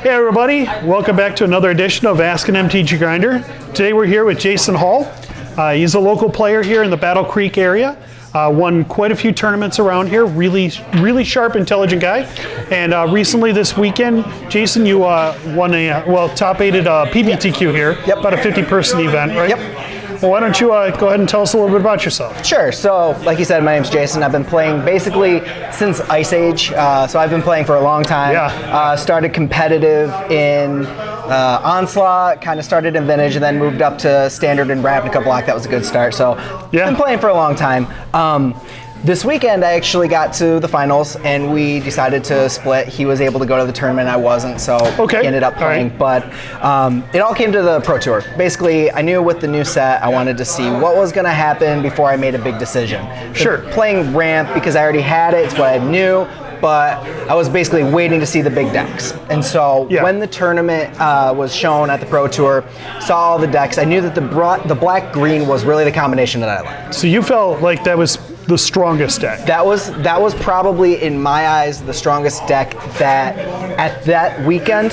Hey everybody, welcome back to another edition of Ask an MTG Grinder. Today we're here with Jason Hall. He's a local player here in the Battle Creek area. Won quite a few tournaments around here, really sharp, intelligent guy. And recently this weekend, Jason, you won a, top 8 at PBTQ here. Yep. About a 50-person event, right? Yep. Well, why don't you go ahead and tell us a little bit about yourself? Sure. So, like you said, my name's Jason. I've been playing basically since Ice Age. So I've been playing for a long time. Yeah. Started competitive in Onslaught, kind of started in Vintage, and then moved up to Standard and Ravnica Black. That was a good start. So, yeah. I've been playing for a long time. This weekend, I actually got to the finals, and we decided to split. He was able to go to the tournament, I wasn't, so okay. He ended up playing. Right. But it all came to the Pro Tour. Basically, I knew with the new set, I wanted to see what was going to happen before I made a big decision. Sure. Playing Ramp, because I already had it, it's what I knew, but I was basically waiting to see the big decks. And so when the tournament was shown at the Pro Tour, saw all the decks, I knew that the black-green was really the combination that I liked. So you felt like that was the strongest deck? That was probably, in my eyes, the strongest deck that, at that weekend,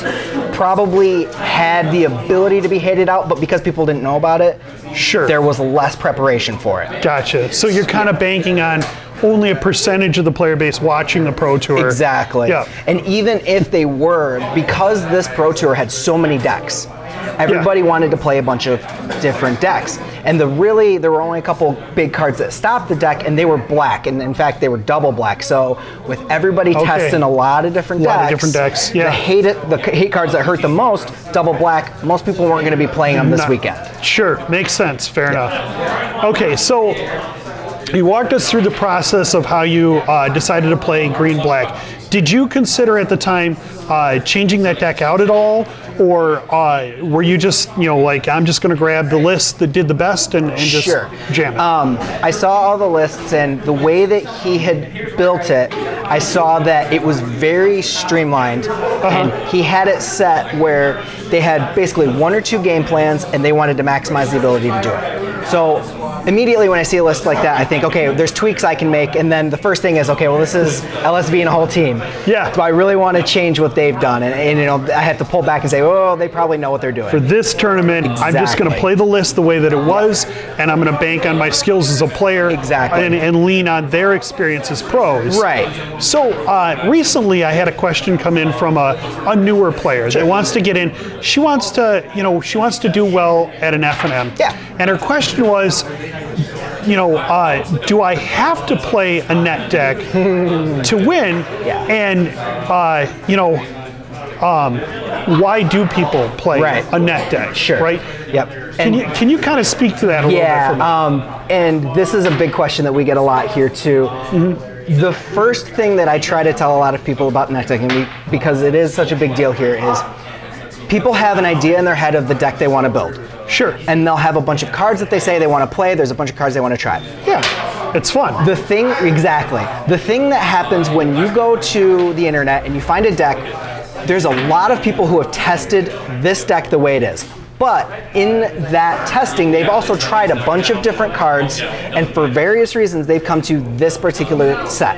probably had the ability to be hated out, but because people didn't know about it, sure, there was less preparation for it. Gotcha. So you're kind of banking on only a percentage of the player base watching the Pro Tour. Exactly. Yeah. And even if they were, because this Pro Tour had so many decks, everybody wanted to play a bunch of different decks. And there were only a couple big cards that stopped the deck, and they were black. And in fact, they were double black. So with everybody testing a lot of different decks, yeah. the hate cards that hurt the most, double black, most people weren't going to be playing them this weekend. Sure, makes sense, fair enough. Okay, so you walked us through the process of how you decided to play green-black. Did you consider at the time changing that deck out at all? Or were you just, like, I'm just going to grab the list that did the best and just jam it? I saw all the lists, and the way that he had built it, I saw that it was very streamlined. And he had it set where they had basically 1 or 2 game plans, and they wanted to maximize the ability to do it. So immediately when I see a list like that, I think, okay, there's tweaks I can make, and then the first thing is, okay, well, this is LSV and a whole team. Yeah. So I really want to change what they've done, and I have to pull back and say, oh, they probably know what they're doing. For this tournament, I'm just going to play the list the way that it was, and I'm going to bank on my skills as a player, and lean on their experience as pros. Right. So recently, I had a question come in from a newer player that wants to get in. She wants to do well at an F&M. Yeah. And her question was, do I have to play a net deck to win? Yeah. And why do people play a net deck? Sure. Right. Yep. Can you kind of speak to that a little bit for me? And this is a big question that we get a lot here too. Mm-hmm. The first thing that I try to tell a lot of people about net decking, because it is such a big deal here, is people have an idea in their head of the deck they want to build. Sure. And they'll have a bunch of cards that they say they want to play. There's a bunch of cards they want to try. Yeah, it's fun. The thing that happens when you go to the internet and you find a deck, there's a lot of people who have tested this deck the way it is. But in that testing, they've also tried a bunch of different cards, and for various reasons, they've come to this particular set.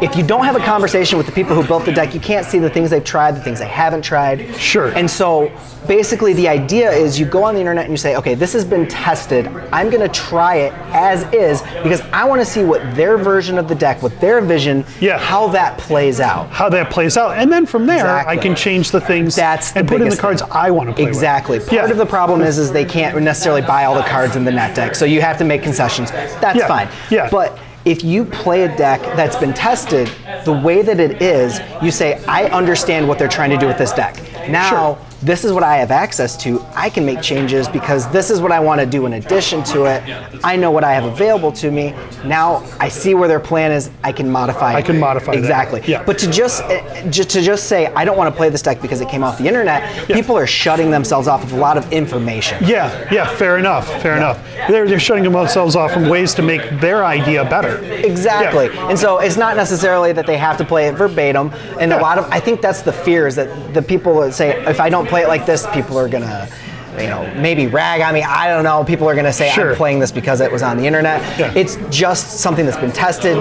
If you don't have a conversation with the people who built the deck, you can't see the things they've tried, the things they haven't tried. Sure. And so basically the idea is you go on the internet and you say, okay, this has been tested. I'm going to try it as is because I want to see what their version of the deck, what their vision, how that plays out. How that plays out. And then from there, I can change the things and put in the cards I want to play with. Exactly. Part of the problem is they can't necessarily buy all the cards in the net deck, so you have to make concessions. That's fine. Yeah. But if you play a deck that's been tested the way that it is, you say, I understand what they're trying to do with this deck. Now, this is what I have access to. I can make changes because this is what I want to do in addition to it. I know what I have available to me. Now I see where their plan is. I can modify it. I can modify exactly. That. Yeah. But to just say I don't want to play this deck because it came off the internet, people are shutting themselves off of a lot of information. Yeah. Fair enough. They're shutting themselves off from ways to make their idea better. Exactly. And so it's not necessarily that they have to play it verbatim. And a lot of, I think that's the fear, is that the people that say, if I don't play it like this, people are gonna maybe rag on me. I don't know. People are going to say Sure. I'm playing this because it was on the internet. Yeah. It's just something that's been tested.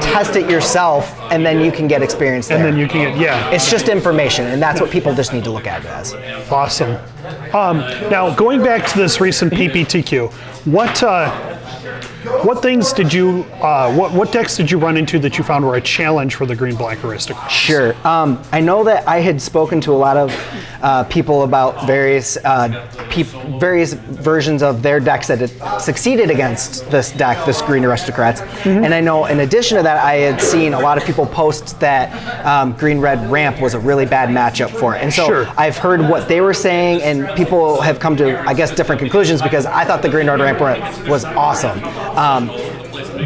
Test it yourself, and then you can get experience there. And then you can get, It's just information, and that's what people just need to look at it as. Awesome. Now, going back to this recent PPTQ, what things did you, what decks did you run into that you found were a challenge for the green-black aristocrats? Sure. I know that I had spoken to a lot of people about various versions of their decks that had succeeded against this deck, this green aristocrats. And I know in addition to that, I had seen a lot of people post that green-red ramp was a really bad matchup for it. And so Sure. I've heard what they were saying, and people have come to, I guess, different conclusions because I thought the green-red ramp was awesome.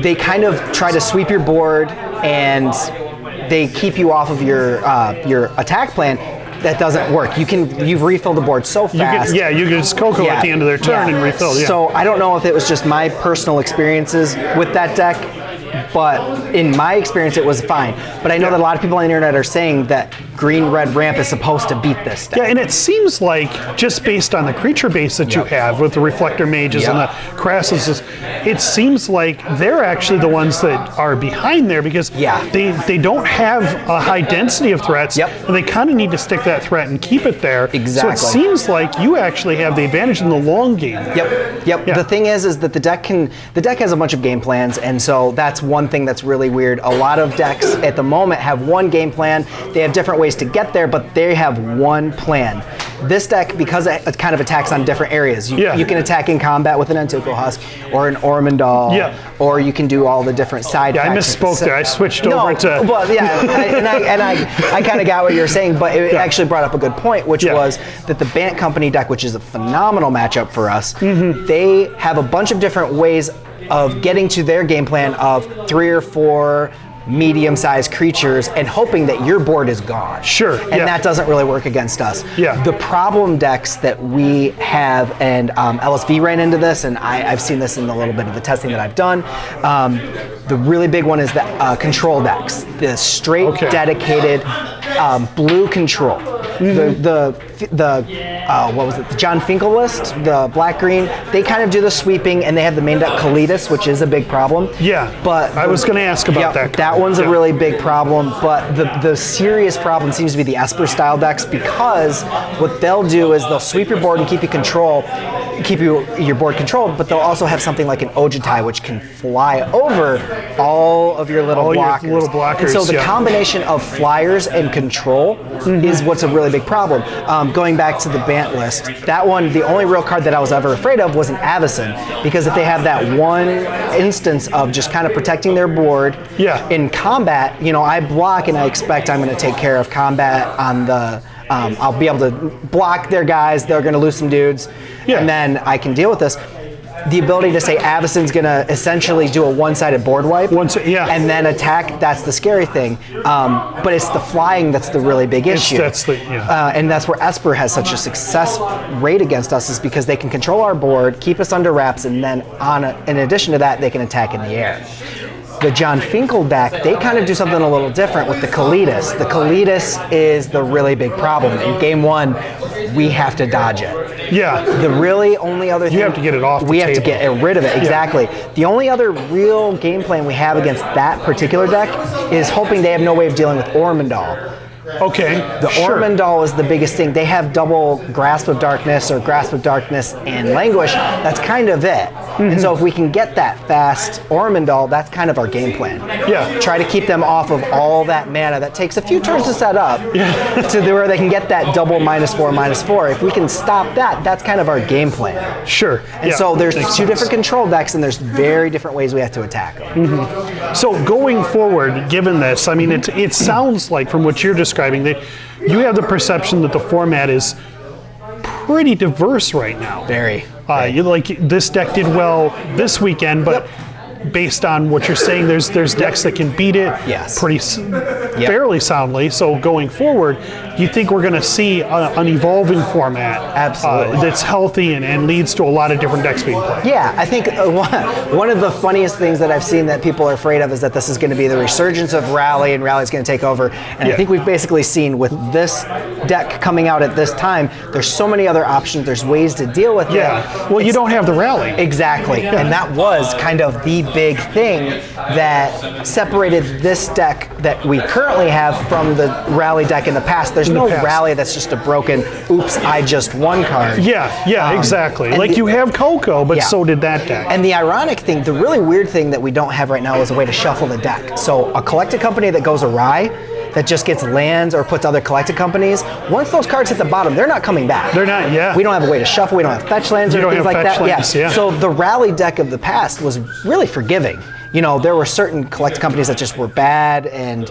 They kind of try to sweep your board, and they keep you off of your attack plan. That doesn't work. You've refilled the board so fast. You can just Coco at the end of their turn and refill. Yeah. So I don't know if it was just my personal experiences with that deck, but in my experience it was fine. But I know that a lot of people on the internet are saying that green-red ramp is supposed to beat this deck. Yeah, and it seems like just based on the creature base that you have with the reflector mages and the crassuses, it seems like they're actually the ones that are behind there because they don't have a high density of threats, and they kind of need to stick that threat and keep it there. Exactly. So it seems like you actually have the advantage in the long game. Yep. Yeah. The thing is that the deck has a bunch of game plans, and so that's one thing that's really weird. A lot of decks at the moment have one game plan. They have different ways to get there, but they have one plan. This deck, because it kind of attacks on different areas, you can attack in combat with an Antuco Husk or an Ormondal, or you can do all the different side factions. I misspoke there. I switched over to... Well, I kind of got what you were saying, but it actually brought up a good point, which was that the Bant Company deck, which is a phenomenal matchup for us, they have a bunch of different ways of getting to their game plan of 3 or 4 medium-sized creatures and hoping that your board is gone. Sure. And that doesn't really work against us. Yeah. The problem decks that we have, and LSV ran into this, and I've seen this in a little bit of the testing that I've done. The really big one is the control decks, the straight dedicated blue control. What was it? The John Finkel list, the black-green. They kind of do the sweeping, and they have the main deck Kalitas, which is a big problem. Yeah. But I was going to ask about that. That one's a really big problem. But the serious problem seems to be the Esper style decks, because what they'll do is they'll sweep your board and keep your board controlled, but they'll also have something like an Ojutai, which can fly over all of your little blockers. Your little blockers. And so the combination of flyers and control is what's a really big problem. Going back to the Bant list, that one, the only real card that I was ever afraid of was an Avacyn, because if they have that one instance of just kind of protecting their board in combat, I block and I expect I'm going to take care of combat on the I'll be able to block their guys, they're going to lose some dudes, and then I can deal with this. The ability to say Avacyn's going to essentially do a one-sided board wipe and then attack, that's the scary thing. But it's the flying that's the really big issue. And that's where Esper has such a success rate against us, is because they can control our board, keep us under wraps, and then in addition to that, they can attack in the air. The John Finkel deck, they kind of do something a little different with the Kalitas. The Kalitas is the really big problem. In game 1, we have to dodge it. Yeah. The really only other thing... You have to get it off the table. We have to get rid of it, exactly. The only other real game plan we have against that particular deck is hoping they have no way of dealing with Ormondal. Okay. The Ormondal is the biggest thing. They have double Grasp of Darkness or Grasp of Darkness and Languish. That's kind of it. And so if we can get that fast Ormondal, that's kind of our game plan. Yeah. Try to keep them off of all that mana that takes a few turns to set up to where they can get that double -4/-4. If we can stop that, that's kind of our game plan. Sure. And so there's two different control decks, and there's very different ways we have to attack them. So going forward, given this, I mean, it sounds like from what you're describing that you have the perception that the format is pretty diverse right now. Very. This deck did well this weekend, but based on what you're saying, there's decks that can beat it. Yes. fairly soundly. So going forward, do you think we're going to see an evolving format that's healthy and leads to a lot of different decks being played? Yeah, I think one of the funniest things that I've seen that people are afraid of is that this is going to be the resurgence of Rally, and Rally's going to take over. And I think we've basically seen with this deck coming out at this time, there's so many other options, there's ways to deal with it. Well, you don't have the Rally. Exactly, and that was kind of the big thing that separated this deck that we currently have from the Rally deck in the past. There's no Rally that's just a broken, oops, I just won card. Exactly. Like you have Coco, but so did that deck. And the ironic thing, the really weird thing that we don't have right now is a way to shuffle the deck. So a collected company that goes awry, that just gets lands or puts other collected companies, once those cards hit the bottom, they're not coming back. They're not, We don't have a way to shuffle, we don't have fetch lands or things like that. So the Rally deck of the past was really forgiving. You know, there were certain collected companies that just were bad and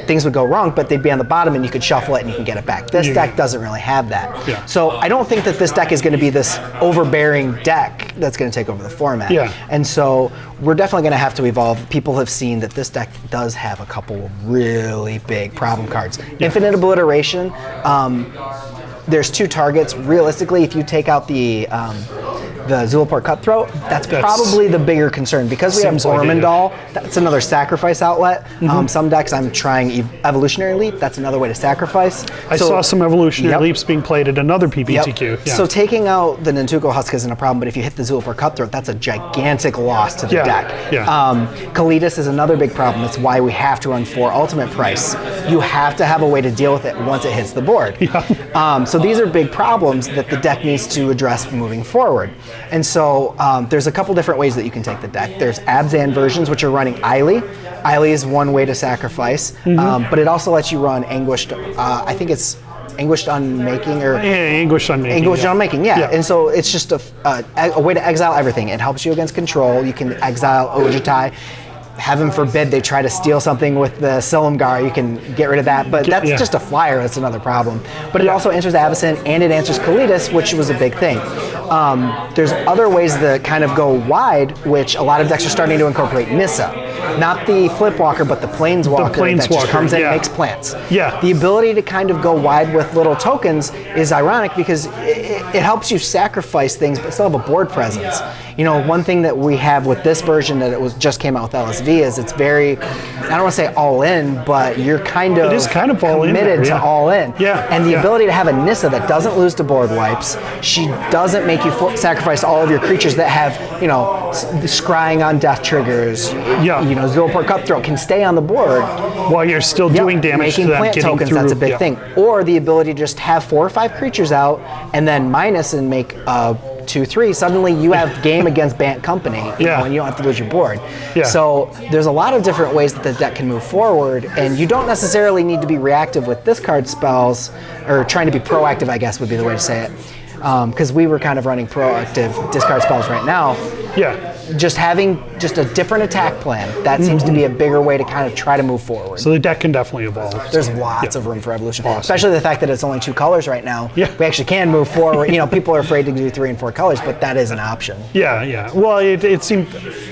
things would go wrong, but they'd be on the bottom and you could shuffle it and you can get it back. This deck doesn't really have that. So I don't think that this deck is going to be this overbearing deck that's going to take over the format. And so we're definitely going to have to evolve. People have seen that this deck does have a couple of really big problem cards. Infinite Obliteration, there's 2 targets. Realistically, if you take out the Zulaport Cutthroat, that's probably the bigger concern. Because we have Ormondal, that's another sacrifice outlet. Some decks I'm trying Evolutionary Leap, that's another way to sacrifice. I saw some Evolutionary Leaps being played at another PPTQ. So taking out the Nantuko Husk isn't a problem, but if you hit the Zulaport Cutthroat, that's a gigantic loss to the deck. Kalitas is another big problem. That's why we have to run 4 Ultimate Price. You have to have a way to deal with it once it hits the board. So these are big problems that the deck needs to address moving forward. And so there's a couple different ways that you can take the deck. There's Abzan versions, which are running Eily. Eily is one way to sacrifice, but it also lets you run Anguished, I think it's Anguished Unmaking, or Anguished Unmaking. Anguished Unmaking, and so it's just a way to exile everything. It helps you against control. You can exile Ojutai. Heaven forbid they try to steal something with the Silumgar, you can get rid of that, but that's just a flyer, that's another problem. But it also answers Avacyn and it answers Kalitas, which was a big thing. There's other ways that kind of go wide, which a lot of decks are starting to incorporate Nissa. Not the Flipwalker, but the Planeswalker that just comes in and makes plants. The ability to kind of go wide with little tokens is ironic because it helps you sacrifice things but still have a board presence. You know, one thing that we have with this version that just came out with LSV is it's very, I don't want to say all in, but you're kind of, it is kind of all committed to all in. And the ability to have a Nissa that doesn't lose to board wipes, she doesn't make you sacrifice all of your creatures that have, you know, scrying on death triggers. You know, Zulaport Cutthroat can stay on the board while you're still doing damage making to them, plant tokens. That's a big thing. Or the ability to just have 4 or 5 creatures out and then minus and make 2/3. Suddenly you have game against Bant Company, you know, and you don't have to lose your board. So there's a lot of different ways that the deck can move forward, and you don't necessarily need to be reactive with discard spells, or trying to be proactive, I guess would be the way to say it. Because we were kind of running proactive discard spells right now. Just having just a different attack plan, that seems to be a bigger way to kind of try to move forward. So the deck can definitely evolve. There's lots of room for evolution, especially the fact that it's only 2 colors right now. We actually can move forward. You know, people are afraid to do 3 and 4 colors, but that is an option. Well, it seemed,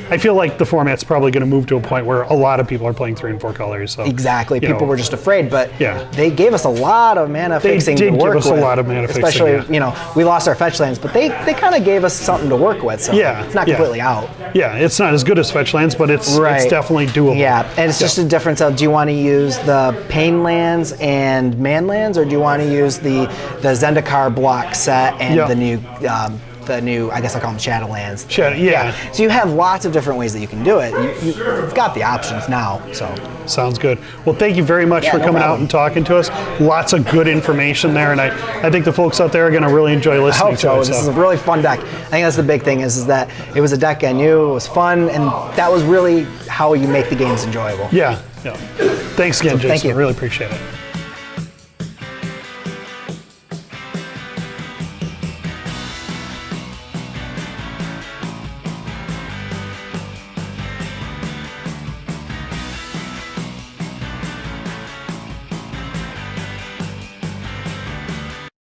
I feel like the format's probably going to move to a point where a lot of people are playing 3 and 4 colors. So exactly, people were just afraid, but Yeah. they gave us a lot of mana fixing to work with. They did give us a lot of mana fixing, especially, you know, we lost our fetch lands, but they kind of gave us something to work with, so it's not completely out. Yeah, it's not as good as fetch lands, but it's definitely doable. Yeah, and it's just a difference of, do you want to use the Pain lands and Man lands, or do you want to use the Zendikar block set and the new, I guess I call them Shadowlands. So you have lots of different ways that you can do it. You've got the options now, so. Sounds good. Well, thank you very much for coming out and talking to us. Lots of good information there, and I think the folks out there are going to really enjoy listening to it. This is a really fun deck. I think that's the big thing is that it was a deck I knew, it was fun, and that was really how you make the games enjoyable. Thanks again, Jason. Thank you. I really appreciate it.